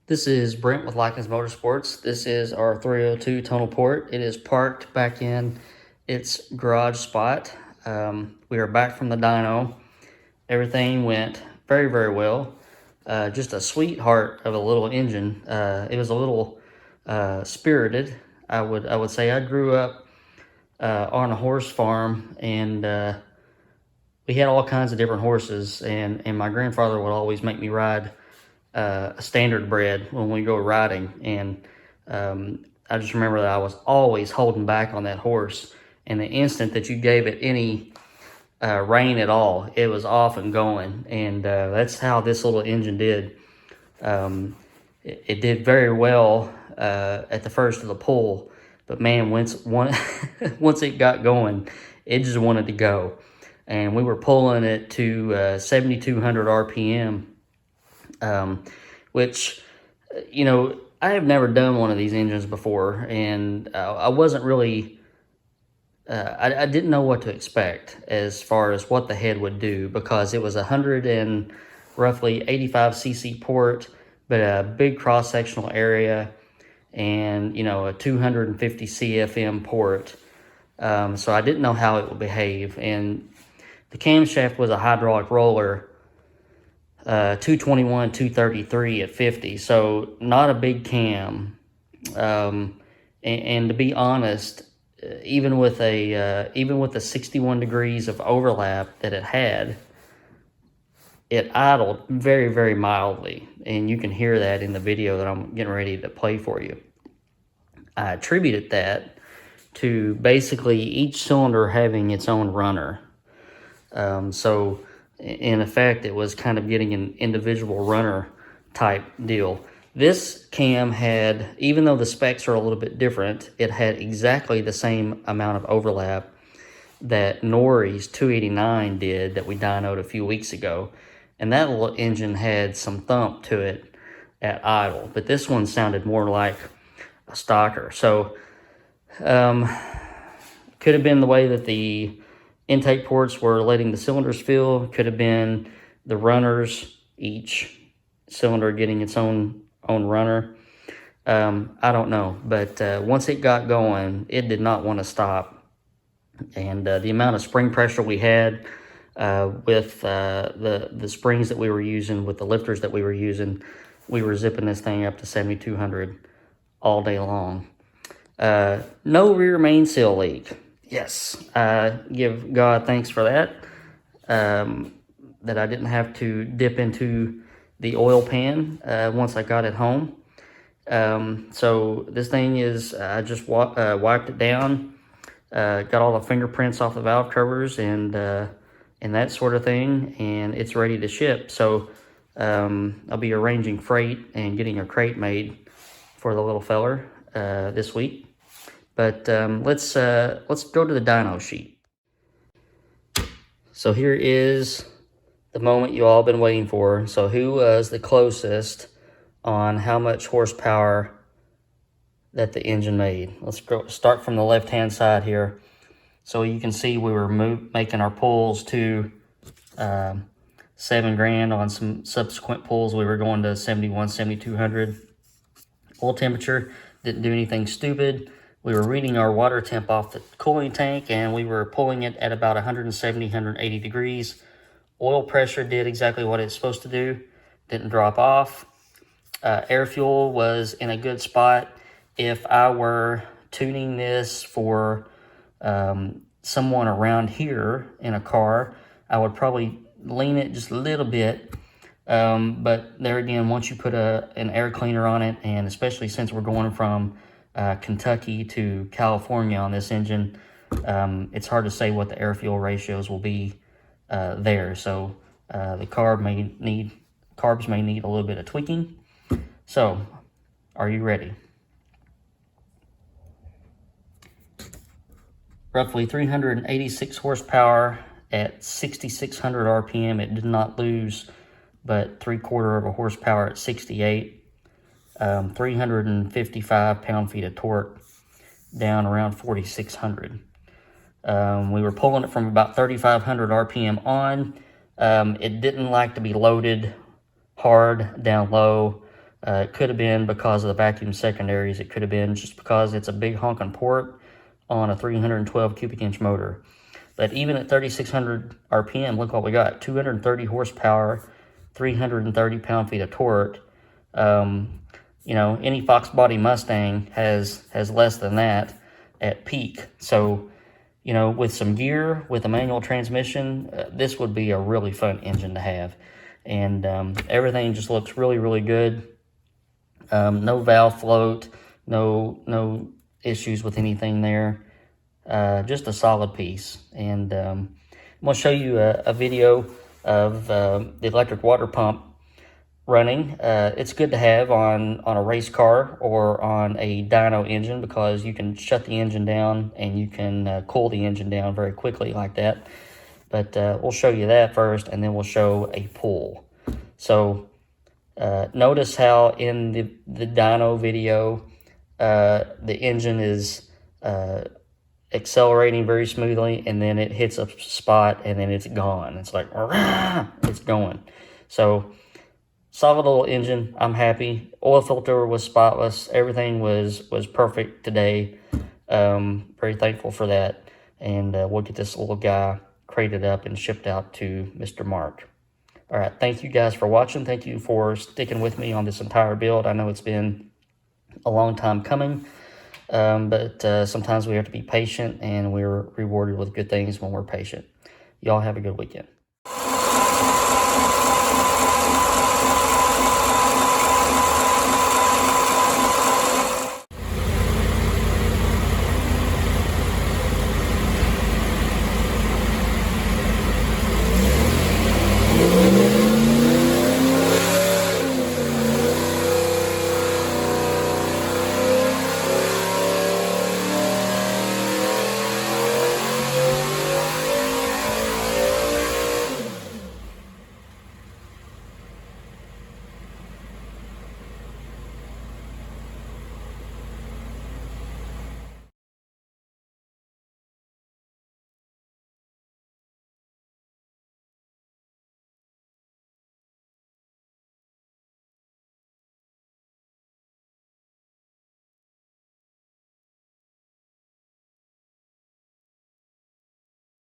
This is Brent with Lykins Motorsports. This is our 302 tonal port. It is parked back in its garage spot. We are back from the dyno. Everything went very, very well. Just a sweetheart of a little engine. It was a little spirited. I would say I grew up on a horse farm, and we had all kinds of different horses. And my grandfather would always make me ride a standard bred when we go riding, and I just remember that I was always holding back on that horse, and the instant that you gave it any rein at all, it was off and going. And that's how this little engine did. It did very well at the first of the pull, but man, once it got going, it just wanted to go. And we were pulling it to 7,200 RPM, which, you know, I have never done one of these engines before, and I wasn't really, I didn't know what to expect as far as what the head would do, because it was 100 and roughly 85 cc port, but a big cross-sectional area, and, you know, a 250 CFM port. So I didn't know how it would behave, and the camshaft was a hydraulic roller, 221, 233 at 50, so not a big cam. And to be honest, even with the 61 degrees of overlap that it had, it idled very, very mildly, and you can hear that in the video that I'm getting ready to play for you. I attributed that to basically each cylinder having its own runner. So in effect, it was kind of getting an individual runner type deal. This cam had, even though the specs are a little bit different, it had exactly the same amount of overlap that Nori's 289 did that we dynoed a few weeks ago. And that little engine had some thump to it at idle, but this one sounded more like a stocker. So could have been the way that the intake ports were letting the cylinders fill, could have been the runners, each cylinder getting its own runner. I don't know, but once it got going, it did not want to stop. And the amount of spring pressure we had with the springs that we were using, with the lifters that we were using, we were zipping this thing up to 7,200 all day long. No rear main seal leak. Yes, I give God thanks for that, that I didn't have to dip into the oil pan once I got it home. So this thing is, I just wiped it down, got all the fingerprints off the valve covers and that sort of thing, and it's ready to ship. So I'll be arranging freight and getting a crate made for the little feller this week. But let's go to the dyno sheet. So here is the moment you all been waiting for. So who was the closest on how much horsepower that the engine made? Let's start from the left-hand side here. So you can see we were making our pulls to 7 grand. On some subsequent pulls, we were going to 71, 7,200. Oil temperature, didn't do anything stupid. We were reading our water temp off the cooling tank, and we were pulling it at about 170, 180 degrees. Oil pressure did exactly what it's supposed to do. Didn't drop off. Air fuel was in a good spot. If I were tuning this for someone around here in a car, I would probably lean it just a little bit. But there again, once you put an air cleaner on it, and especially since we're going from Kentucky to California on this engine, it's hard to say what the air fuel ratios will be there. So the carbs may need a little bit of tweaking. So are you ready? Roughly 386 horsepower at 6,600 RPM. It did not lose but 3/4 of a horsepower at 68. 355 pound-feet of torque, down around 4,600. We were pulling it from about 3,500 RPM on. It didn't like to be loaded hard down low. It could have been because of the vacuum secondaries. It could have been just because it's a big honking port on a 312 cubic inch motor. But even at 3,600 RPM, look what we got. 230 horsepower, 330 pound-feet of torque. You know, any Fox body Mustang has less than that at peak. So, you know, with some gear, with a manual transmission, this would be a really fun engine to have. And everything just looks really, really good. No valve float, no issues with anything there. Just a solid piece. And I'm going to show you a video of the electric water pump running. It's good to have on a race car or on a dyno engine, because you can shut the engine down and you can cool the engine down very quickly like that. But we'll show you that first, and then we'll show a pull. So notice how in the dyno video, the engine is accelerating very smoothly, and then it hits a spot and then it's gone. It's like, it's going. So solid little engine. I'm happy. Oil filter was spotless. Everything was perfect today. Very thankful for that. And we'll get this little guy crated up and shipped out to Mr. Mark. All right. Thank you guys for watching. Thank you for sticking with me on this entire build. I know it's been a long time coming, but sometimes we have to be patient, and we're rewarded with good things when we're patient. Y'all have a good weekend.